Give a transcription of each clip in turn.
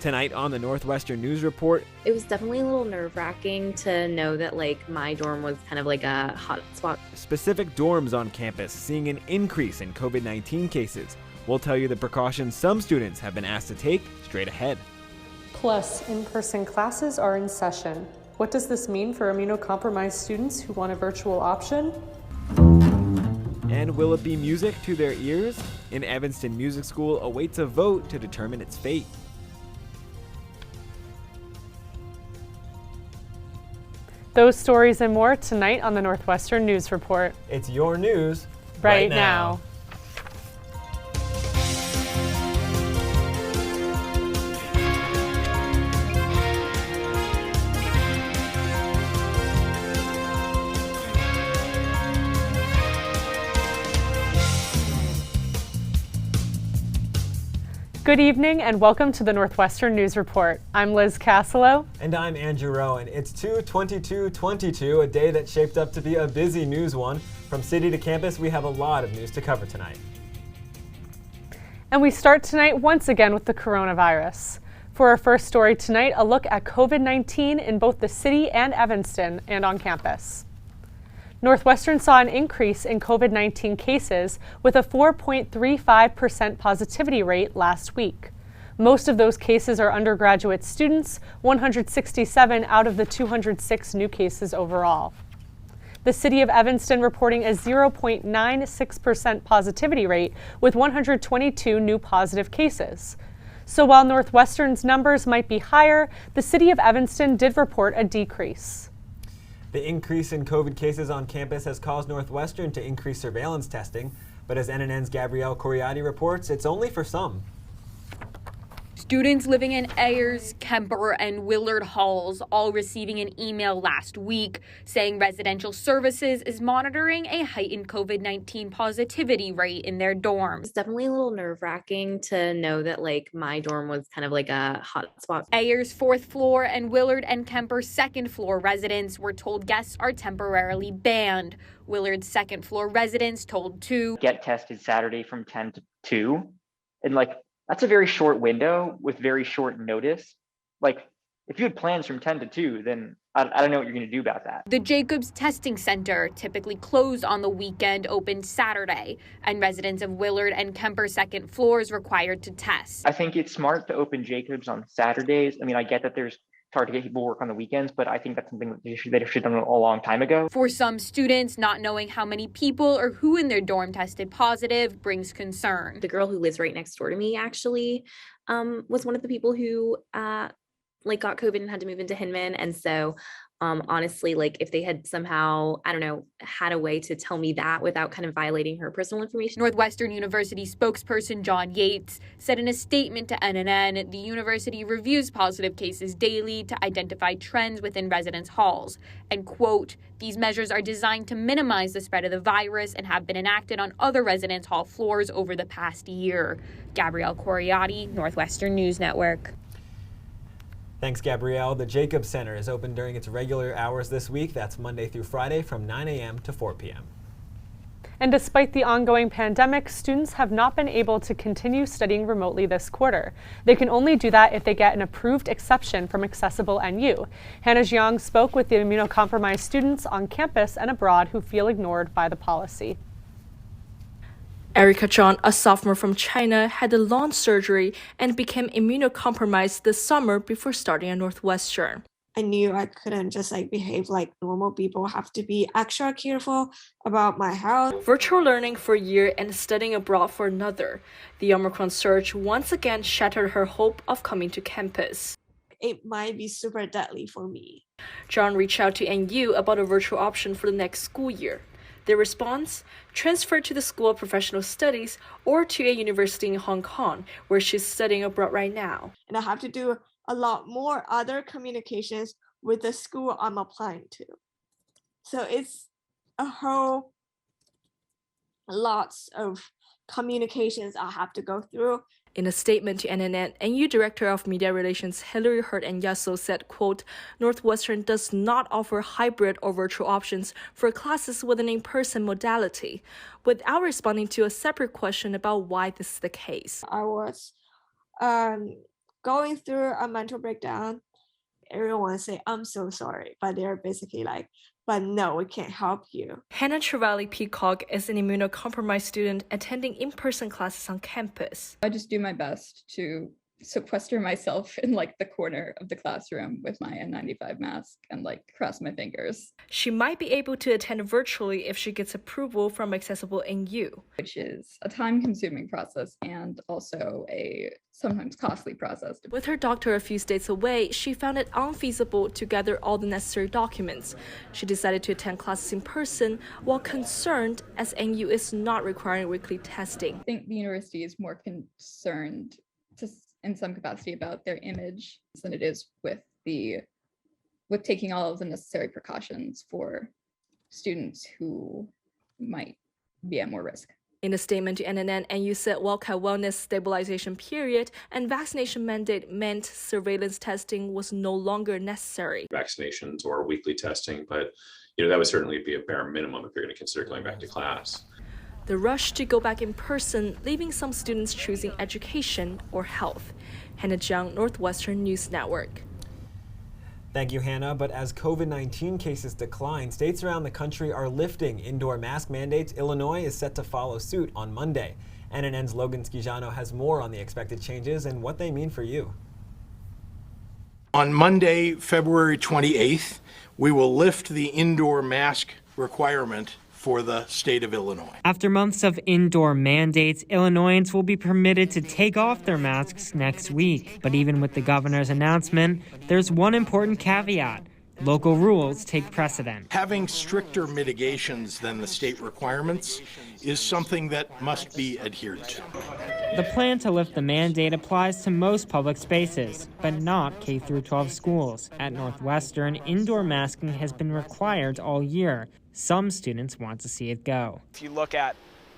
Tonight on the Northwestern News Report, it was definitely a little nerve-wracking to know that my dorm was kind of like a hot spot. Specific dorms on campus seeing an increase in COVID-19 cases. We'll tell you the precautions some students have been asked to take straight ahead. Plus, in-person classes are in session. What does this mean for immunocompromised students who want a virtual option? And will it be music to their ears? An Evanston music school awaits a vote to determine its fate. Those stories and more tonight on the Northwestern News Report. It's your news right now. Good evening and welcome to the Northwestern News Report. I'm Liz Cassillo. And I'm Andrew Rowan. It's 2/22/22, a day that shaped up to be a busy news one. From city to campus, we have a lot of news to cover tonight. And we start tonight once again with the coronavirus. For our first story tonight, a look at COVID-19 in both the city and Evanston and on campus. Northwestern saw an increase in COVID-19 cases with a 4.35% positivity rate last week. Most of those cases are undergraduate students, 167 out of the 206 new cases overall. The city of Evanston reporting a 0.96% positivity rate with 122 new positive cases. So while Northwestern's numbers might be higher, the city of Evanston did report a decrease. The increase in COVID cases on campus has caused Northwestern to increase surveillance testing, but as NNN's Gabrielle Khoriaty reports, it's only for some. Students living in Ayers, Kemper, and Willard halls all receiving an email last week saying residential services is monitoring a heightened COVID-19 positivity rate in their dorms. It's definitely a little nerve-wracking to know that my dorm was kind of like a hot spot. Ayers 4th floor and Willard and Kemper 2nd floor residents were told guests are temporarily banned. Willard's 2nd floor residents told 2. Get tested Saturday from 10 to 2. And that's a very short window with very short notice. If you had plans from 10 to 2, then I don't know what you're going to do about that. The Jacobs Testing Center, typically closed on the weekend, opened Saturday, and residents of Willard and Kemper 2nd floors required to test. I think it's smart to open Jacobs on Saturdays. I get that it's hard to get people to work on the weekends, but I think that's something that they should have done a long time ago. For some students, not knowing how many people or who in their dorm tested positive brings concern. The girl who lives right next door to me actually was one of the people who got COVID and had to move into Hinman. And so honestly, if they had somehow, had a way to tell me that without kind of violating her personal information. Northwestern University spokesperson John Yates said in a statement to NNN, the university reviews positive cases daily to identify trends within residence halls. And quote, these measures are designed to minimize the spread of the virus and have been enacted on other residence hall floors over the past year. Gabrielle Khoriaty, Northwestern News Network. Thanks, Gabrielle. The Jacobs Center is open during its regular hours this week. That's Monday through Friday from 9 a.m. to 4 p.m. And despite the ongoing pandemic, students have not been able to continue studying remotely this quarter. They can only do that if they get an approved exception from AccessibleNU. Hannah Jiang spoke with the immunocompromised students on campus and abroad who feel ignored by the policy. Erica Zhang, a sophomore from China, had a lung surgery and became immunocompromised this summer before starting at Northwestern. I knew I couldn't just behave like normal people, have to be extra careful about my health. Virtual learning for a year and studying abroad for another. The Omicron surge once again shattered her hope of coming to campus. It might be super deadly for me. Zhang reached out to NU about a virtual option for the next school year. Their response? Transfer to the School of Professional Studies or to a university in Hong Kong, where she's studying abroad right now. And I have to do a lot more other communications with the school I'm applying to. So it's a whole lots of communications I have to go through. In a statement to NNN, NU Director of Media Relations Hilary Hurt and Yasso said, quote, Northwestern does not offer hybrid or virtual options for classes with an in-person modality, without responding to a separate question about why this is the case. I was going through a mental breakdown. Everyone say, I'm so sorry, but they're basically like, but no, we can't help you. Hannah Trevally-Peacock is an immunocompromised student attending in-person classes on campus. I just do my best to sequester myself in like the corner of the classroom with my N95 mask and like cross my fingers. She might be able to attend virtually if she gets approval from AccessibleNU, which is a time-consuming process and also a sometimes costly process. With her doctor a few states away, she found it unfeasible to gather all the necessary documents. She decided to attend classes in person while concerned as NU is not requiring weekly testing. I think the university is more concerned in some capacity about their image than it is with taking all of the necessary precautions for students who might be at more risk. In a statement to NNN, NU said Wildcat Wellness stabilization period and vaccination mandate meant surveillance testing was no longer necessary. Vaccinations or weekly testing, but that would certainly be a bare minimum if you're going to consider going back to class. The rush to go back in person, leaving some students choosing education or health. Hannah Jiang, Northwestern News Network. Thank you, Hannah. But as COVID-19 cases decline, states around the country are lifting indoor mask mandates. Illinois is set to follow suit on Monday. NNN's Logan Schijano has more on the expected changes and what they mean for you. On Monday, February 28th, we will lift the indoor mask requirement for the state of Illinois. After months of indoor mandates, Illinoisans will be permitted to take off their masks next week. But even with the governor's announcement, there's one important caveat. Local rules take precedent. Having stricter mitigations than the state requirements is something that must be adhered to. The plan to lift the mandate applies to most public spaces, but not K-12 schools. At Northwestern, indoor masking has been required all year. Some students want to see it go. If you look at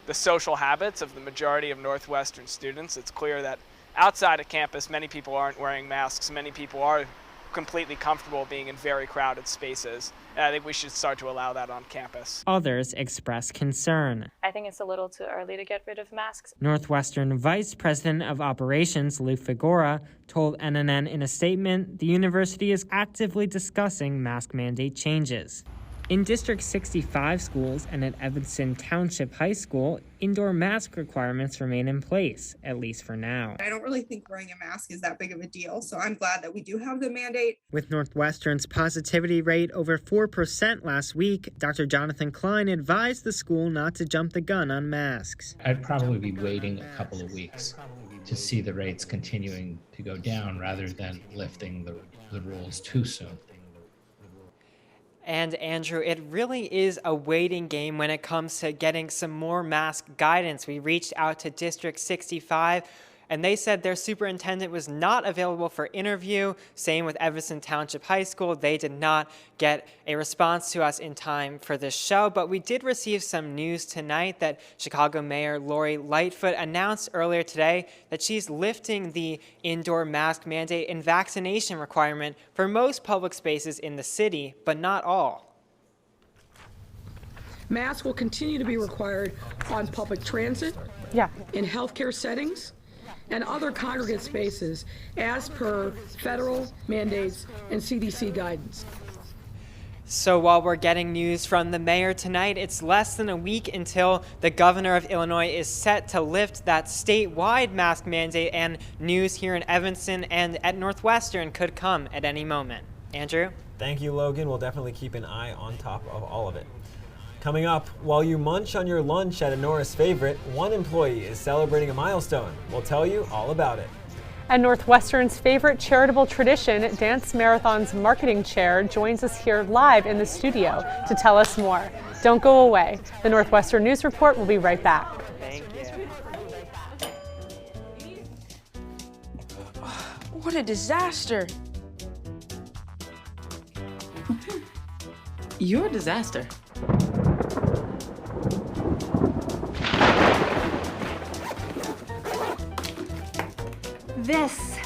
the social habits of the majority of Northwestern students, it's clear that outside of campus, many people aren't wearing masks. Many people are completely comfortable being in very crowded spaces. And I think we should start to allow that on campus. Others express concern. I think it's a little too early to get rid of masks. Northwestern Vice President of Operations Lou Figueroa told NNN in a statement the university is actively discussing mask mandate changes. In District 65 schools and at Evanston Township High School, indoor mask requirements remain in place, at least for now. I don't really think wearing a mask is that big of a deal, so I'm glad that we do have the mandate. With Northwestern's positivity rate over 4% last week, Dr. Jonathan Klein advised the school not to jump the gun on masks. I'd probably be waiting a couple of weeks to see the rates continuing to go down rather than lifting the rules too soon. And Andrew, it really is a waiting game when it comes to getting some more mask guidance. We reached out to District 65, and they said their superintendent was not available for interview. Same with Evanston Township High School. They did not get a response to us in time for this show, but we did receive some news tonight that Chicago Mayor Lori Lightfoot announced earlier today that she's lifting the indoor mask mandate and vaccination requirement for most public spaces in the city, but not all. Masks will continue to be required on public transit, in healthcare settings, and other congregate spaces as per federal mandates and CDC guidance. So while we're getting news from the mayor tonight, it's less than a week until the governor of Illinois is set to lift that statewide mask mandate, and news here in Evanston and at Northwestern could come at any moment. Andrew? Thank you, Logan. We'll definitely keep an eye on top of all of it. Coming up, while you munch on your lunch at a Norris favorite, one employee is celebrating a milestone. We'll tell you all about it. And Northwestern's favorite charitable tradition, Dance Marathon's marketing chair, joins us here live in the studio to tell us more. Don't go away. The Northwestern News Report will be right back. Thank you. What a disaster. You're a disaster. This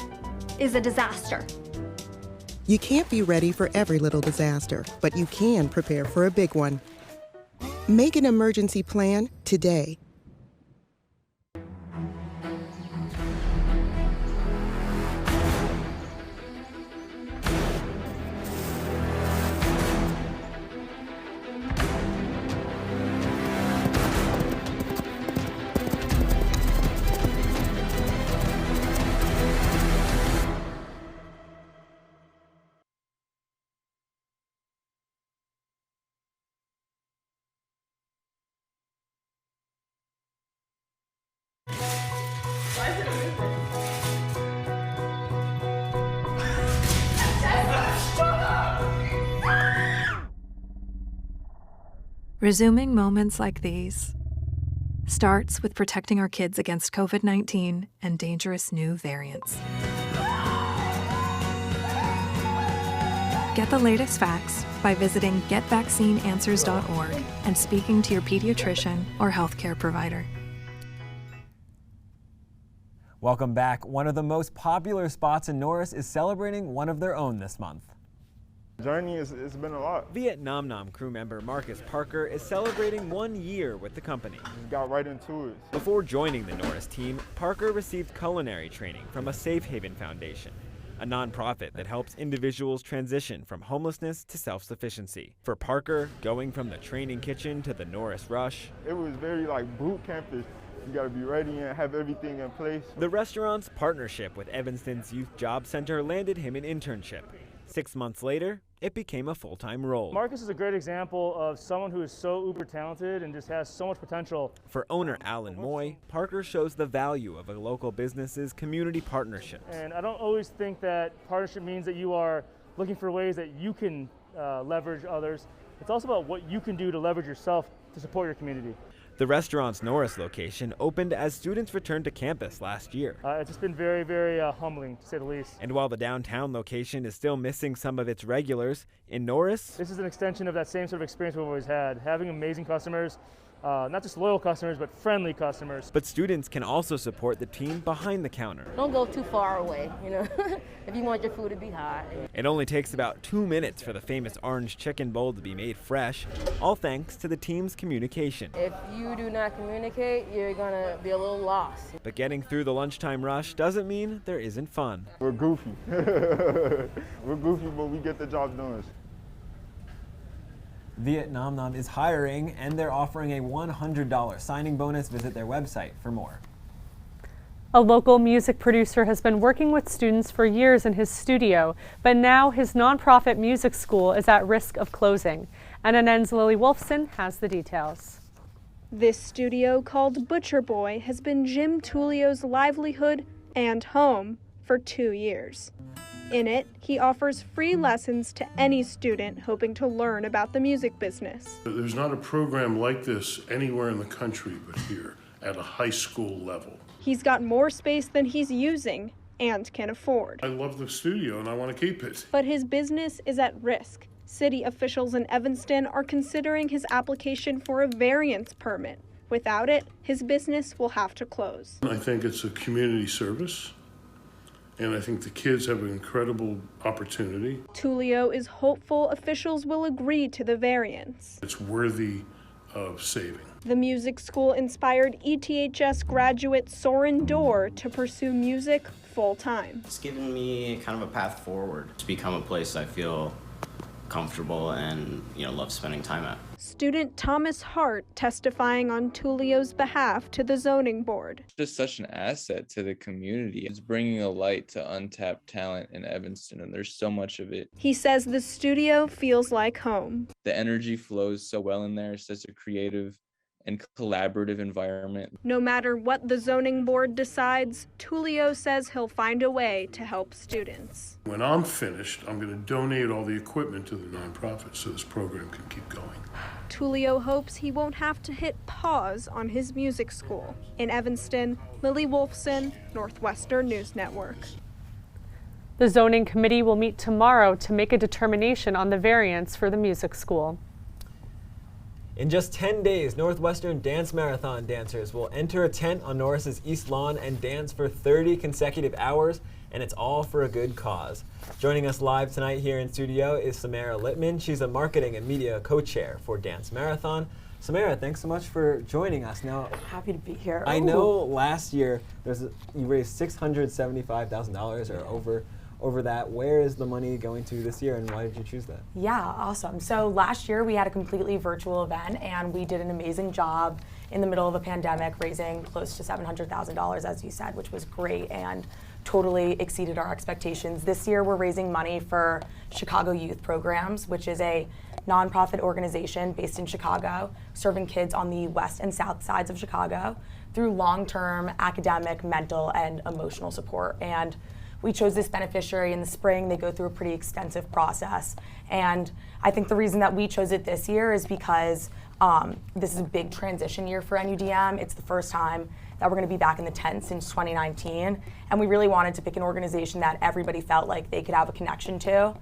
is a disaster. You can't be ready for every little disaster, but you can prepare for a big one. Make an emergency plan today. Resuming moments like these starts with protecting our kids against COVID-19 and dangerous new variants. Get the latest facts by visiting getvaccineanswers.org and speaking to your pediatrician or healthcare provider. Welcome back. One of the most popular spots in Norris is celebrating one of their own this month. Journey it's been a lot. Vietnam Nam crew member Marcus Parker is celebrating 1 year with the company. Just got right into it. Before joining the Norris team, Parker received culinary training from a Safe Haven Foundation, a nonprofit that helps individuals transition from homelessness to self-sufficiency. For Parker, going from the training kitchen to the Norris Rush, it was very like boot campish. You gotta be ready and have everything in place. The restaurant's partnership with Evanston's Youth Job Center landed him an internship. 6 months later, it became a full-time role. Marcus is a great example of someone who is so uber talented and just has so much potential. For owner Alan Moy, Parker shows the value of a local business's community partnerships. And I don't always think that partnership means that you are looking for ways that you can leverage others. It's also about what you can do to leverage yourself to support your community. The restaurant's Norris location opened as students returned to campus last year. It's just been very, very humbling, to say the least. And while the downtown location is still missing some of its regulars, in Norris, this is an extension of that same sort of experience we've always had, having amazing customers, not just loyal customers, but friendly customers. But students can also support the team behind the counter. Don't go too far away, you know, if you want your food to be hot. It only takes about 2 minutes for the famous orange chicken bowl to be made fresh, all thanks to the team's communication. If you do not communicate, you're gonna be a little lost. But getting through the lunchtime rush doesn't mean there isn't fun. We're goofy. We're goofy, but we get the job done. Vietnam Nam is hiring, and they're offering a $100 signing bonus. Visit their website for more. A local music producer has been working with students for years in his studio, but now his nonprofit music school is at risk of closing. NNN's Lily Wolfson has the details. This studio, called Butcher Boy, has been Jim Tullio's livelihood and home for 2 years. In it, he offers free lessons to any student hoping to learn about the music business. There's not a program like this anywhere in the country but here, at a high school level. He's got more space than he's using and can afford. I love the studio and I want to keep it. But his business is at risk. City officials in Evanston are considering his application for a variance permit. Without it, his business will have to close. I think it's a community service. And I think the kids have an incredible opportunity. Tullio is hopeful officials will agree to the variance. It's worthy of saving. The music school inspired ETHS graduate Soren Dorr to pursue music full-time. It's given me kind of a path forward to become a place I feel comfortable and love spending time at. Student Thomas Hart testifying on Tullio's behalf to the zoning board. It's just such an asset to the community. It's bringing a light to untapped talent in Evanston, and there's so much of it. He says the studio feels like home. The energy flows so well in there. It's such a creative and collaborative environment. No matter what the zoning board decides, Tullio says he'll find a way to help students. When I'm finished, I'm going to donate all the equipment to the nonprofit so this program can keep going. Tullio hopes he won't have to hit pause on his music school. In Evanston, Lily Wolfson, Northwestern News Network. The zoning committee will meet tomorrow to make a determination on the variance for the music school. In just 10 days, Northwestern Dance Marathon dancers will enter a tent on Norris's East Lawn and dance for 30 consecutive hours, and it's all for a good cause. Joining us live tonight here in studio is Samara Littman. She's a marketing and media co-chair for Dance Marathon. Samara, thanks so much for joining us. Now, happy to be here. I know last year you raised $675,000 or over that. Where is the money going to this year, and why did you choose that? Yeah, awesome. So last year we had a completely virtual event, and we did an amazing job in the middle of a pandemic, raising close to $700,000, as you said, which was great and totally exceeded our expectations. This year we're raising money for Chicago Youth Programs, which is a nonprofit organization based in Chicago, serving kids on the west and south sides of Chicago. through long-term academic, mental, and emotional support. And we chose this beneficiary in the spring. They go through a pretty extensive process. And I think the reason that we chose it this year is because this is a big transition year for NUDM. It's the first time that we're going to be back in the tent since 2019. And we really wanted to pick an organization that everybody felt like they could have a connection to.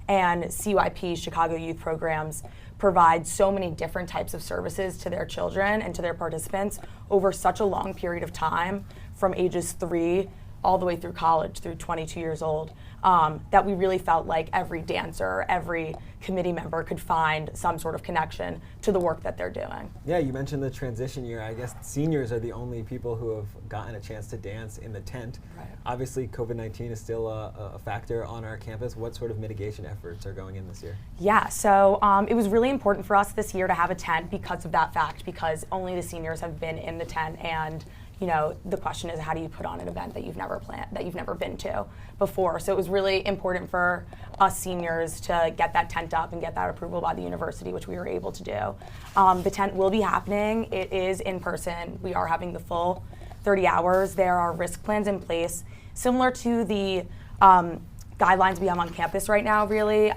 And CYP, Chicago Youth Programs, provide so many different types of services to their children and to their participants over such a long period of time, from ages 3 all the way through college, through 22 years old, that we really felt like every dancer, every committee member could find some sort of connection to the work that they're doing. Yeah, you mentioned the transition year. I guess seniors are the only people who have gotten a chance to dance in the tent. Right. Obviously, COVID-19 is still a factor on our campus. What sort of mitigation efforts are going in this year? Yeah, so it was really important for us this year to have a tent because of that fact, because only the seniors have been in the tent, and you know, the question is, how do you put on an event that you've never planned, that you've never been to before? So it was really important for us seniors to get that tent up and get that approval by the university, which we were able to do. The tent will be happening. It is in person. We are having the full 30 hours. There are risk plans in place, similar to the guidelines we have on campus right now, really.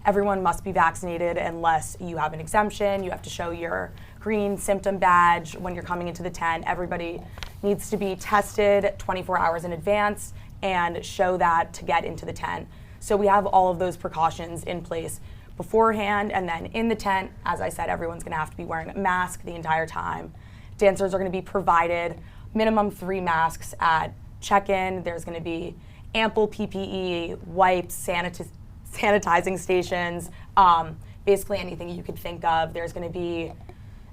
Everyone must be vaccinated unless you have an exemption. You have to show your green symptom badge when you're coming into the tent. Everybody needs to be tested 24 hours in advance and show that to get into the tent. So we have all of those precautions in place beforehand, and then in the tent, as I said, everyone's gonna have to be wearing a mask the entire time. Dancers are gonna be provided minimum 3 masks at check-in. There's gonna be ample PPE, wipes, sanitizing stations, basically anything you could think of. There's gonna be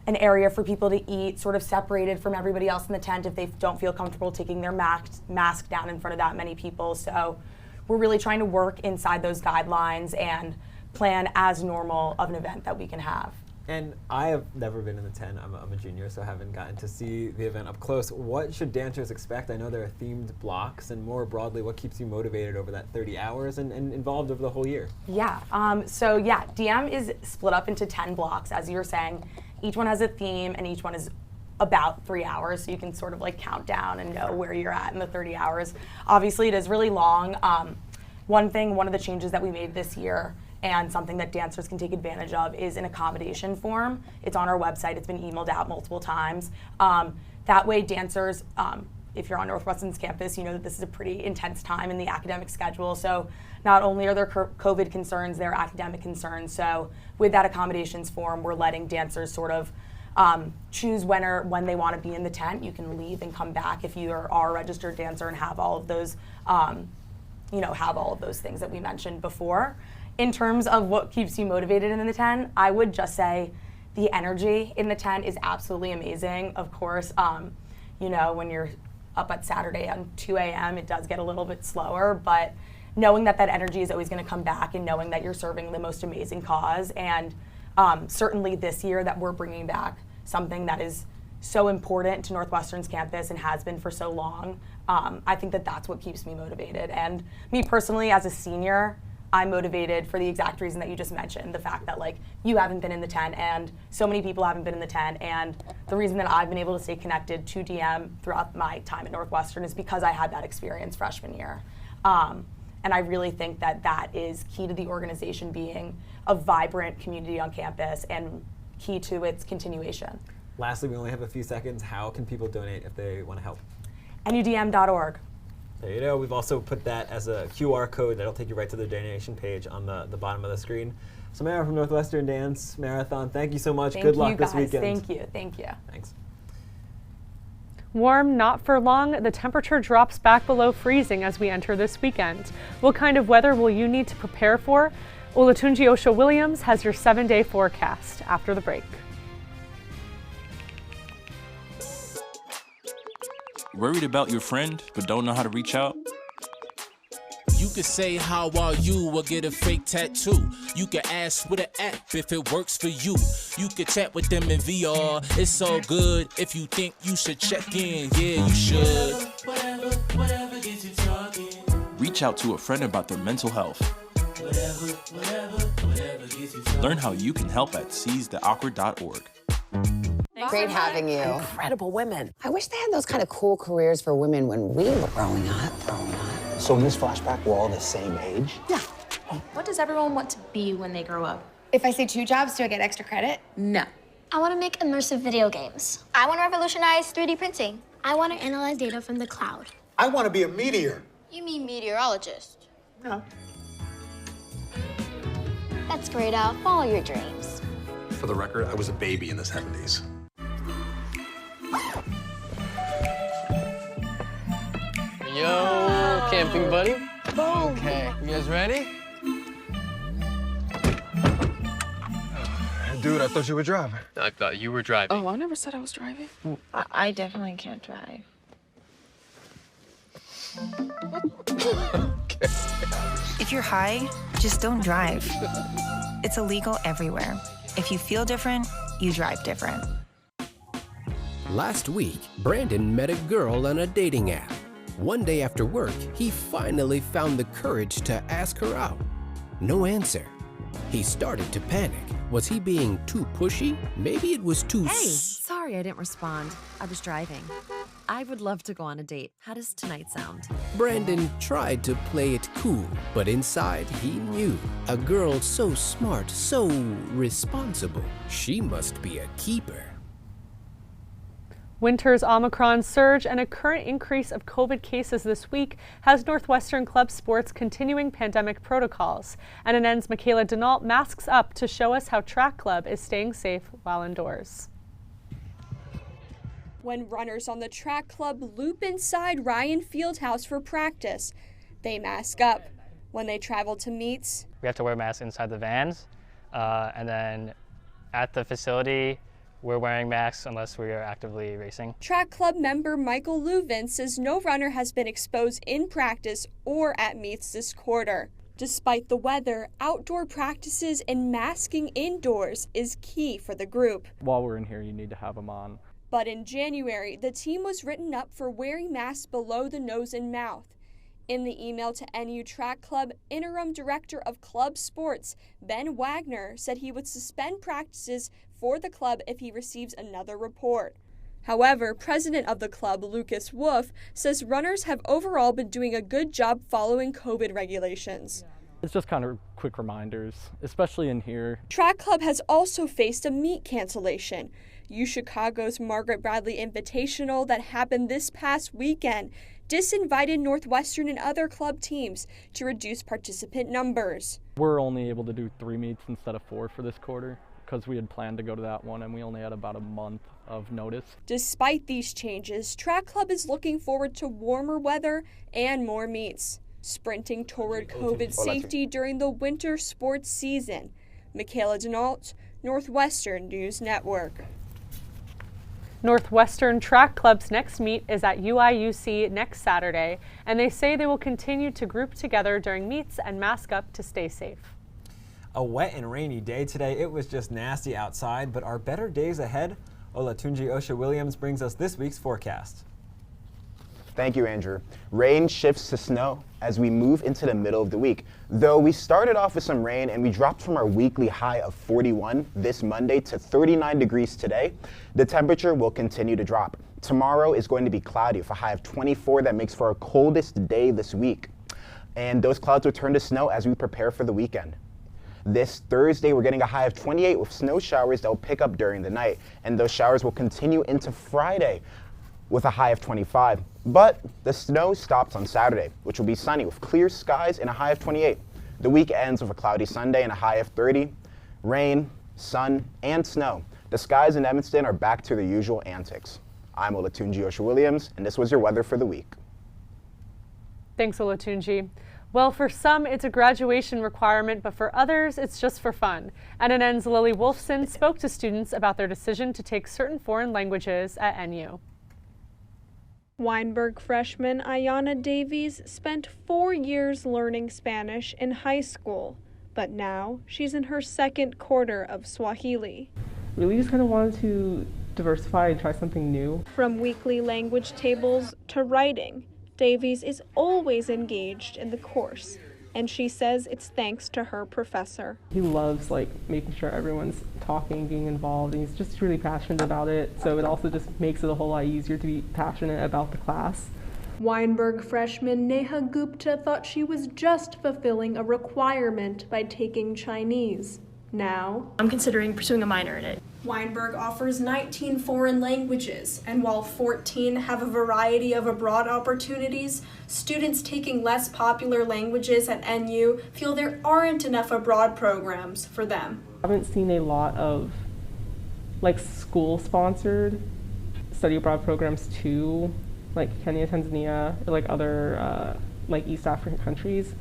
an area for people to eat, sort of separated from everybody else in the tent if they don't feel comfortable taking their mask down in front of that many people. So we're really trying to work inside those guidelines and plan as normal of an event that we can have. And I have never been in the tent. I'm a junior, so I haven't gotten to see the event up close. What should dancers expect? I know there are themed blocks, and more broadly, what keeps you motivated over that 30 hours and involved over the whole year? Yeah, so yeah, DM is split up into 10 blocks, as you were saying. Each one has a theme, and each one is about 3 hours, so you can sort of like count down and know where you're at in the 30 hours. Obviously, it is really long. One of the changes that we made this year, and something that dancers can take advantage of, is an accommodation form. It's on our website. It's been emailed out multiple times. That way, dancers, if you're on Northwestern's campus, you know that this is a pretty intense time in the academic schedule. So not only are there COVID concerns, there are academic concerns. So with that accommodations form, we're letting dancers sort of choose when they want to be in the tent. You can leave and come back if you are a registered dancer and have all of those, have all of those things that we mentioned before. In terms of what keeps you motivated in the tent, I would just say the energy in the tent is absolutely amazing. Of course, when you're up at Saturday at 2 a.m., it does get a little bit slower, but knowing that energy is always going to come back, and knowing that you're serving the most amazing cause, and certainly this year that we're bringing back something that is so important to Northwestern's campus and has been for so long, I think that that's what keeps me motivated. And me personally, as a senior, I'm motivated for the exact reason that you just mentioned, the fact that you haven't been in the tent and so many people haven't been in the tent, and the reason that I've been able to stay connected to DM throughout my time at Northwestern is because I had that experience freshman year. And I really think that that is key to the organization being a vibrant community on campus and key to its continuation. Lastly, we only have a few seconds. How can people donate if they want to help? NUDM.org. There you go. We've also put that as a QR code that'll take you right to the donation page on the bottom of the screen. Samara from Northwestern Dance Marathon, thank you so much. Good luck this weekend. Thank you. Thank you. Thanks. Warm, not for long. The temperature drops back below freezing as we enter this weekend. What kind of weather will you need to prepare for? Olatunji Osho-Williams has your 7-day forecast after the break. Worried about your friend, but don't know how to reach out? You could say, how are you, or get a fake tattoo. You could ask with an app if it works for you. You could chat with them in VR, it's so good. If you think you should check in, yeah, you should. Whatever gets you talking. Reach out to a friend about their mental health. Whatever gets you talking. Learn how you can help at seizetheawkward.org. Great having you. Incredible women. I wish they had those kind of cool careers for women when we were growing up. So in this flashback, we're all the same age? Yeah. What does everyone want to be when they grow up? If I say 2 jobs, do I get extra credit? No. I want to make immersive video games. I want to revolutionize 3D printing. I want to analyze data from the cloud. I want to be a meteor. You mean meteorologist? No. That's great, Al. Follow your dreams. For the record, I was a baby in the 70s. Yo, camping buddy. Okay, you guys ready? Dude, I thought you were driving. I thought you were driving. Oh, I never said I was driving. I definitely can't drive. Okay. If you're high, just don't drive. It's illegal everywhere. If you feel different, you drive different. Last week, Brandon met a girl on a dating app. One day after work, he finally found the courage to ask her out. No answer. He started to panic. Was he being too pushy? Maybe it was too... Hey, sorry I didn't respond. I was driving. I would love to go on a date. How does tonight sound? Brandon tried to play it cool, but inside he knew. A girl so smart, so responsible. She must be a keeper. Winter's Omicron surge and a current increase of COVID cases this week has Northwestern club sports continuing pandemic protocols. NNN's Michaela Denault masks up to show us how track club is staying safe while indoors. When runners on the track club loop inside Ryan Fieldhouse for practice, they mask up. When they travel to meets, We have to wear masks inside the vans, and then at the facility, we're wearing masks unless we are actively racing. track club member Michael Leuven says no runner has been exposed in practice or at meets this quarter. Despite the weather, outdoor practices and masking indoors is key for the group. While we're in here, you need to have them on. But in January, the team was written up for wearing masks below the nose and mouth. In the email to NU Track Club, Interim Director of Club Sports, Ben Wagner, said he would suspend practices for the club if he receives another report. However, president of the club, Lucas Wolf, says runners have overall been doing a good job following COVID regulations. It's just kind of quick reminders, especially in here. Track Club has also faced a meet cancellation. UChicago's Margaret Bradley Invitational that happened this past weekend disinvited Northwestern and other club teams to reduce participant numbers. We're only able to do 3 meets instead of 4 for this quarter because we had planned to go to that one and we only had about a month of notice. Despite these changes, Track Club is looking forward to warmer weather and more meets, sprinting toward COVID safety during the winter sports season. Michaela Denault, Northwestern News Network. Northwestern Track Club's next meet is at UIUC next Saturday, and they say they will continue to group together during meets and mask up to stay safe. A wet and rainy day today. It was just nasty outside, but are better days ahead? Olatunji Osha-Williams brings us this week's forecast. Thank you, Andrew. Rain shifts to snow as we move into the middle of the week. Though we started off with some rain and we dropped from our weekly high of 41 this Monday to 39 degrees today, the temperature will continue to drop. Tomorrow is going to be cloudy with a high of 24 that makes for our coldest day this week. And those clouds will turn to snow as we prepare for the weekend. This Thursday, we're getting a high of 28 with snow showers that will pick up during the night. And those showers will continue into Friday with a high of 25. But the snow stops on Saturday, which will be sunny with clear skies and a high of 28. The week ends with a cloudy Sunday and a high of 30. Rain, sun, and snow. The skies in Evanston are back to their usual antics. I'm Olatunji Osha-Williams, and this was your weather for the week. Thanks, Olatunji. Well, for some, it's a graduation requirement, but for others, it's just for fun. NNN's Lily Wolfson spoke to students about their decision to take certain foreign languages at NU. Weinberg freshman Ayana Davies spent 4 years learning Spanish in high school, but now she's in her second quarter of Swahili. Really just kind of wanted to diversify and try something new. From weekly language tables to writing, Davies is always engaged in the course. and she says it's thanks to her professor. He loves making sure everyone's talking, being involved, and he's just really passionate about it. So it also just makes it a whole lot easier to be passionate about the class. Weinberg freshman Neha Gupta thought she was just fulfilling a requirement by taking Chinese. Now, I'm considering pursuing a minor in it. Weinberg offers 19 foreign languages, and while 14 have a variety of abroad opportunities, students taking less popular languages at NU feel there aren't enough abroad programs for them. I haven't seen a lot of school-sponsored study abroad programs too, like Kenya, Tanzania, or other East African countries.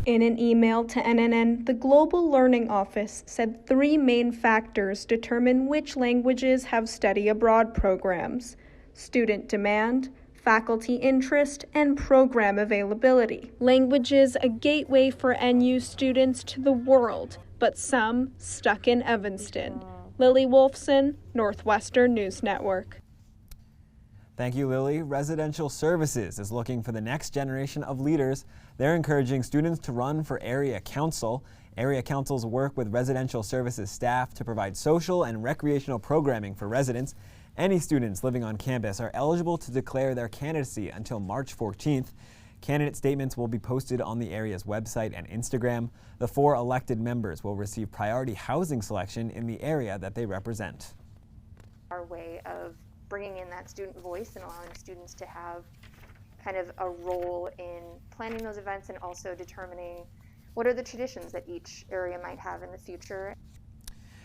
In an email to NNN, the Global Learning Office said 3 main factors determine which languages have study abroad programs: student demand, faculty interest, and program availability. Languages a gateway for NU students to the world, but some stuck in Evanston. Lily Wolfson, Northwestern News Network. Thank you, Lily. Residential Services is looking for the next generation of leaders. They're encouraging students to run for area council. Area councils work with residential services staff to provide social and recreational programming for residents. Any students living on campus are eligible to declare their candidacy until March 14th. Candidate statements will be posted on the area's website and Instagram. The 4 elected members will receive priority housing selection in the area that they represent. Our way of bringing in that student voice and allowing students to have kind of a role in planning those events and also determining what are the traditions that each area might have in the future.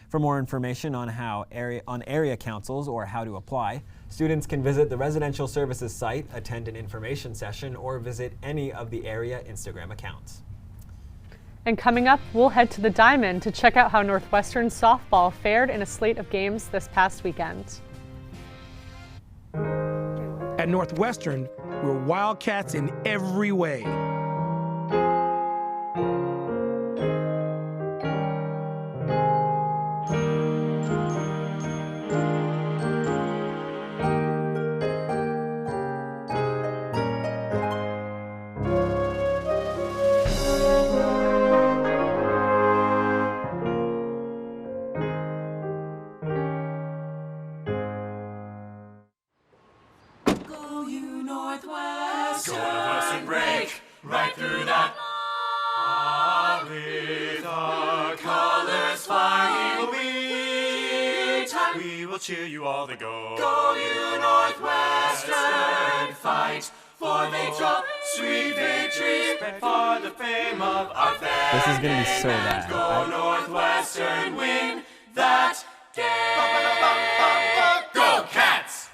For more information on area councils or how to apply, students can visit the Residential Services site, attend an information session, or visit any of the area Instagram accounts. And coming up, we'll head to the Diamond to check out how Northwestern softball fared in a slate of games this past weekend. At Northwestern, we're Wildcats in every way. Northwestern break right through that. With our colors flying, we will cheer you all to go. Go you Northwestern, fight for victory, sweet victory, for the fame of our fans. This is gonna be so bad. Go Northwestern, win that game. Go Cats!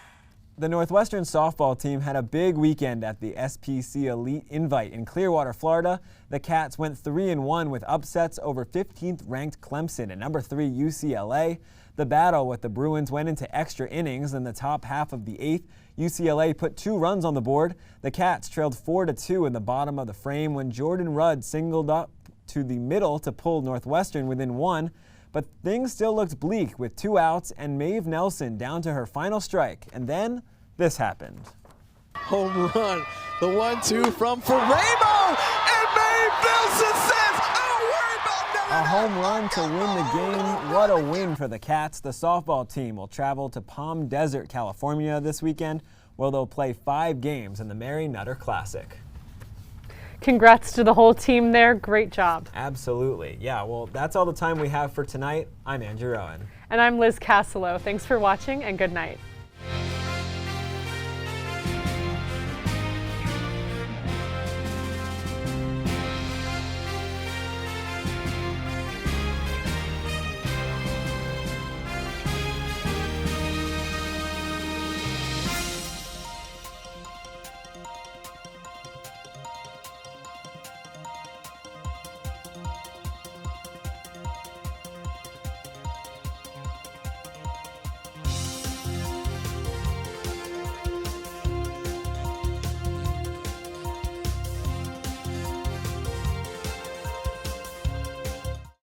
The Northwestern softball team had a big weekend at the SPC Elite Invite in Clearwater, Florida. The Cats went 3-1 with upsets over 15th ranked Clemson and number 3 UCLA. The battle with the Bruins went into extra innings. In the top half of the 8th, UCLA put 2 runs on the board. The Cats trailed 4-2 in the bottom of the frame when Jordan Rudd singled up to the middle to pull Northwestern within 1. But things still looked bleak with 2 outs and Maeve Nelson down to her final strike. And then this happened. Home run, the 1-2 from Ferramo, and Maeve Nelson says, "I'll worry about nothing." A home run to win the game. What a win for the Cats. The softball team will travel to Palm Desert, California this weekend, where they'll play 5 games in the Mary Nutter Classic. Congrats to the whole team there. Great job. Absolutely. Yeah, well, that's all the time we have for tonight. I'm Andrew Rowan. And I'm Liz Cassillo. Thanks for watching and good night.